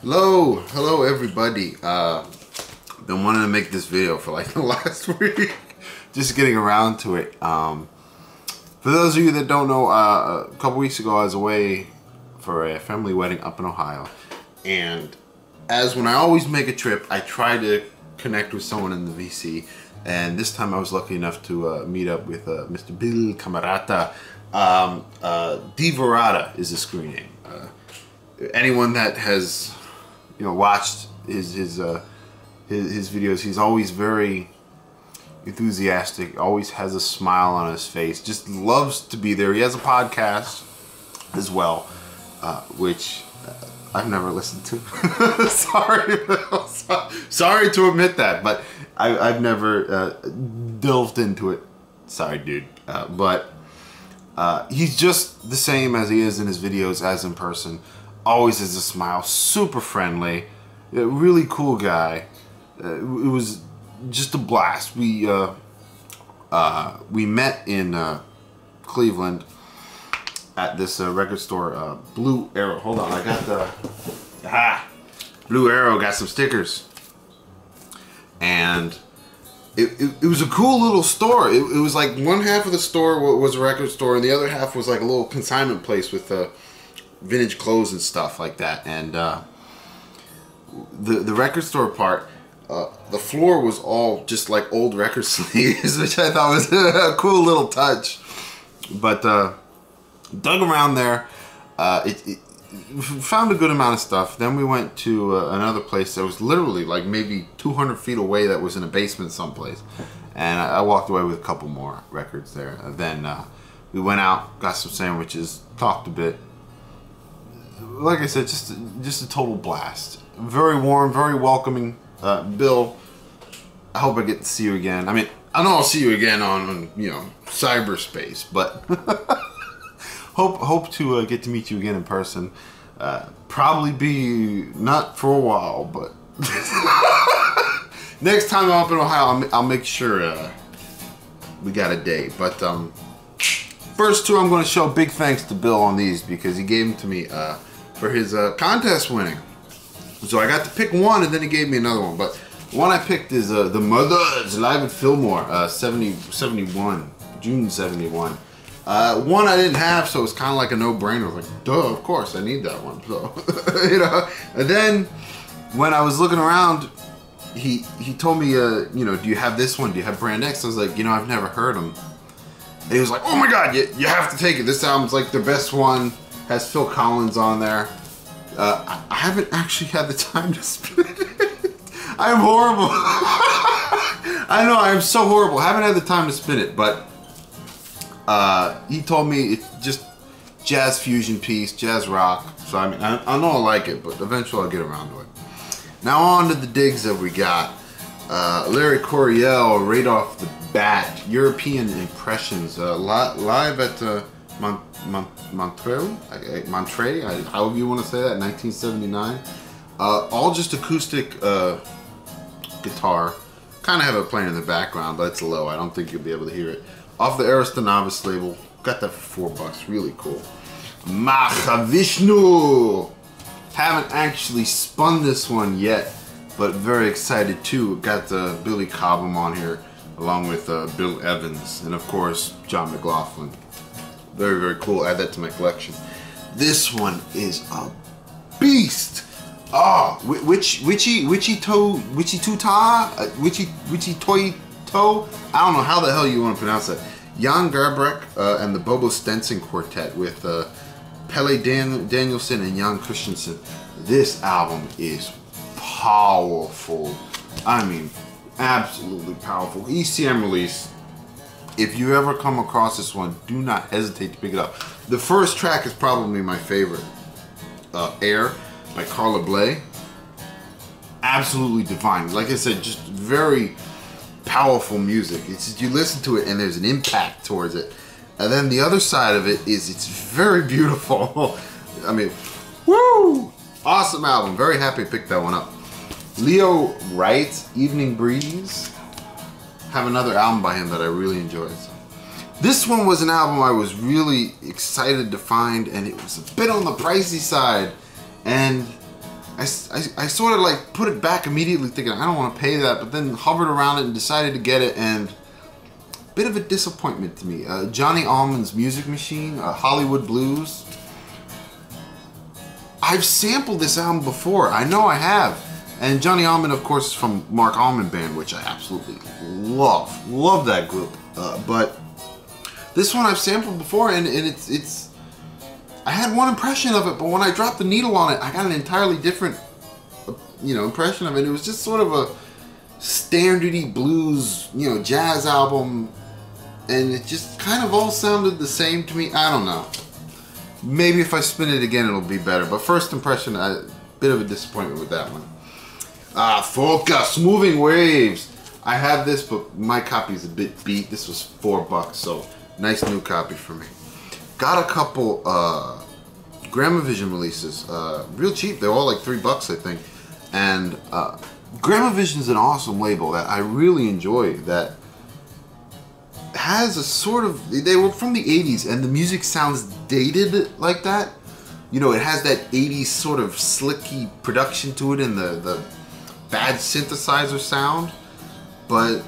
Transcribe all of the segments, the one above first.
Hello everybody. Been wanting to make this video for like the last week. Just getting around to it. For those of you that don't know, a couple weeks ago I was away for a family wedding up in Ohio. And as when I always make a trip, I try to connect with someone in the VC. And this time I was lucky enough to meet up with Mr. Bill Camarata. D.Verada is the screen name. Anyone that has watched his videos, he's always very enthusiastic, always has a smile on his face, just loves to be there. He has a podcast as well, which I've never listened to. Sorry to admit that, but I've never delved into it. Sorry, dude. But he's just the same as he is in his videos as in person. Always has a smile, super friendly, really cool guy. It was just a blast. We met in Cleveland at this record store, Blue Arrow. Hold on, I got the Blue Arrow. Got some stickers, and it was a cool little store. It was like one half of the store was a record store, and the other half was like a little consignment place with vintage clothes and stuff like that. And the record store part, the floor was all just like old record sleeves, which I thought was a cool little touch. But dug around there, it found a good amount of stuff. Then we went to another place that was literally like maybe 200 feet away, that was in a basement someplace, and I walked away with a couple more records there. Then we went out, got some sandwiches, talked a bit. Like I said, just a total blast. Very warm, very welcoming. Bill, I hope I get to see you again. I mean, I know I'll see you again on cyberspace, but hope to get to meet you again in person. Probably be not for a while, but next time I'm up in Ohio, I'll make sure we got a day. But first two, I'm going to show big thanks to Bill on these because he gave them to me for his contest winning. So I got to pick one, and then he gave me another one. But the one I picked is The Mothers live at Fillmore, 71, June 71. One I didn't have, so it's kind of like a no-brainer. I was like, duh, of course, I need that one. So, And then when I was looking around, he told me, do you have this one? Do you have Brand X? I was like, I've never heard them. And he was like, oh my God, you have to take it. This album's like the best one. Has Phil Collins on there. I haven't actually had the time to spin it. I'm horrible. I know, I am so horrible. I haven't had the time to spin it, but he told me it's just jazz fusion piece, jazz rock. So I mean, I know I like it, but eventually I'll get around to it. Now on to the digs that we got. Larry Coryell, right off the bat, European Impressions, live at Montreux, however you want to say that, 1979. All just acoustic guitar. Kind of have it playing in the background, but it's low. I don't think you'll be able to hear it. Off the Aristonavis label. Got that for $4. Really cool. Mahavishnu. Haven't actually spun this one yet, but very excited too. Got Billy Cobham on here, along with Bill Evans, and of course John McLaughlin. Very, very cool. Add that to my collection. This one is a beast. Oh, Witchy Toy Toe. I don't know how the hell you want to pronounce that. Jan Garbarek and the Bobo Stenson Quartet with Pelle Danielson and Jan Christensen. This album is powerful. I mean, absolutely powerful. ECM release. If you ever come across this one, do not hesitate to pick it up. The first track is probably my favorite. Air by Carla Bley. Absolutely divine. Like I said, just very powerful music. It's just, you listen to it and there's an impact towards it. And then the other side of it is it's very beautiful. I mean, woo! Awesome album. Very happy to pick that one up. Leo Wright, Evening Breeze. Have another album by him that I really enjoyed. So. This one was an album I was really excited to find, and it was a bit on the pricey side. And I sort of like put it back immediately thinking I don't want to pay that, but then hovered around it and decided to get it, and bit of a disappointment to me. Johnny Allman's Music Machine, Hollywood Blues. I've sampled this album before. I know I have. And Johnny Allman, of course, is from Mark Allman Band, which I absolutely love. Love that group. But this one I've sampled before, and it's... I had one impression of it, but when I dropped the needle on it, I got an entirely different, impression of it. It was just sort of a standardy blues, jazz album, and it just kind of all sounded the same to me. I don't know. Maybe if I spin it again, it'll be better. But first impression, a bit of a disappointment with that one. Focus, Moving Waves. I have this, but my copy is a bit beat. This was $4, so nice new copy for me. Got a couple Gramavision releases, real cheap. They're all like $3, I think. And Gramavision's an awesome label that I really enjoy. That has a sort of, they were from the 80s, and the music sounds dated like that. It has that 80s sort of slicky production to it, and the bad synthesizer sound. But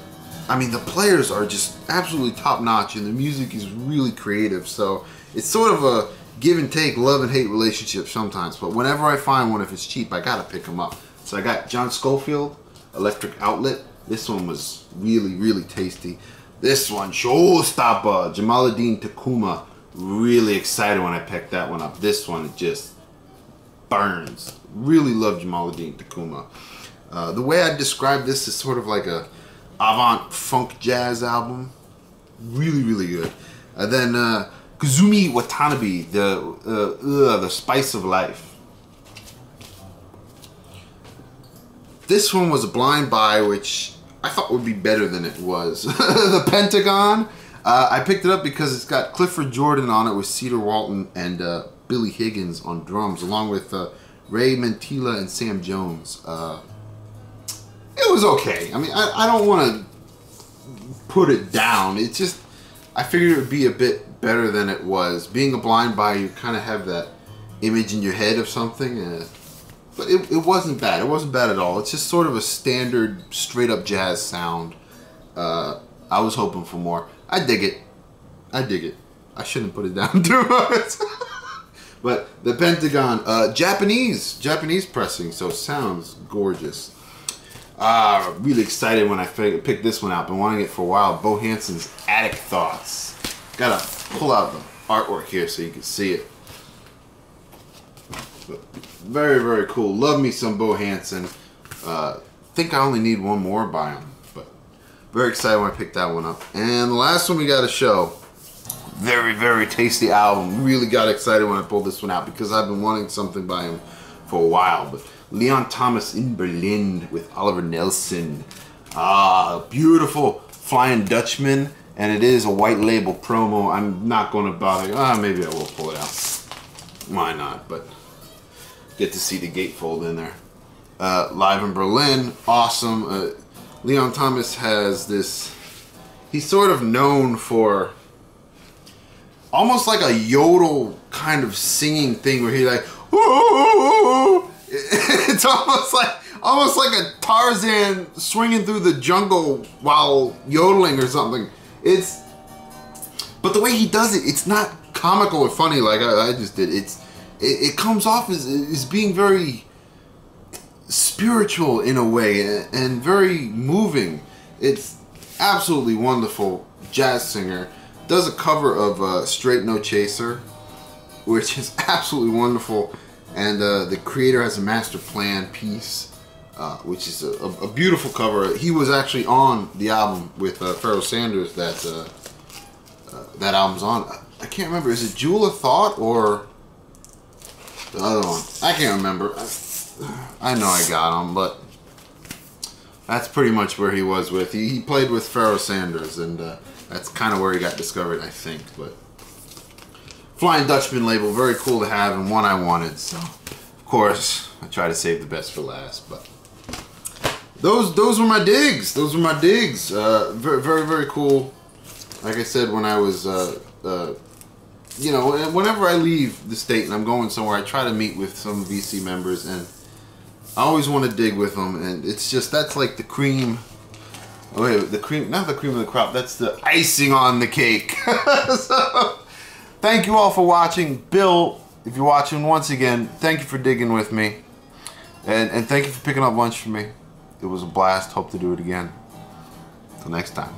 I mean, the players are just absolutely top notch, and the music is really creative. So it's sort of a give and take, love and hate relationship sometimes. But whenever I find one, if it's cheap, I gotta pick them up. So I got John Scofield, Electric Outlet. This one was really, really tasty. This one, Showstopper, Jamaluddin Takuma. Really excited when I picked that one up. This one, it just burns. Really love Jamaluddin Takuma. The way I describe this is sort of like a avant funk jazz album. Really, really good. And then Kazumi Watanabe, the Spice of Life. This one was a blind buy, which I thought would be better than it was. The Pentagon. I picked it up because it's got Clifford Jordan on it with Cedar Walton and Billy Higgins on drums, along with Ray Mantilla and Sam Jones. It was okay. I mean, I don't want to put it down. It's just, I figured it would be a bit better than it was. Being a blind buy, you kind of have that image in your head of something. But it wasn't bad. It wasn't bad at all. It's just sort of a standard, straight-up jazz sound. I was hoping for more. I dig it. I dig it. I shouldn't put it down too much. But the Pentagon, Japanese pressing, so sounds gorgeous. Really excited when I picked this one out. Been wanting it for a while. Bo Hanson's Attic Thoughts. Gotta pull out the artwork here so you can see it. But very, very cool. Love me some Bo Hanson. Think I only need one more by him. But very excited when I picked that one up. And the last one we got to show. Very, very tasty album. Really got excited when I pulled this one out because I've been wanting something by him for a while. But Leon Thomas in Berlin with Oliver Nelson. Beautiful Flying Dutchman. And it is a white label promo. I'm not going to bother. Maybe I will pull it out. Why not? But get to see the gatefold in there. Live in Berlin. Awesome. Leon Thomas has this... He's sort of known for almost like a yodel kind of singing thing where he's like, ooh. It's almost like a Tarzan swinging through the jungle while yodeling or something. But the way he does it, it's not comical or funny like I just did. It comes off as being very spiritual in a way and very moving. It's absolutely wonderful jazz singer. Does a cover of Straight No Chaser, which is absolutely wonderful. And the creator has a master plan piece, which is a beautiful cover. He was actually on the album with Pharoah Sanders that album's on. I can't remember. Is it Jewel of Thought or the other one? I can't remember. I know I got him, but that's pretty much where he was with. He played with Pharoah Sanders, and that's kind of where he got discovered, I think. But Flying Dutchman label, very cool to have, and one I wanted. So, of course, I try to save the best for last. But those were my digs. Those were my digs. Very, very, very cool. Like I said, when I was, whenever I leave the state and I'm going somewhere, I try to meet with some VC members, and I always want to dig with them, and it's just, that's like the cream. Oh wait, the cream, not the cream of the crop, that's the icing on the cake. So, thank you all for watching. Bill, if you're watching once again, thank you for digging with me. And thank you for picking up lunch for me. It was a blast. Hope to do it again. Till next time.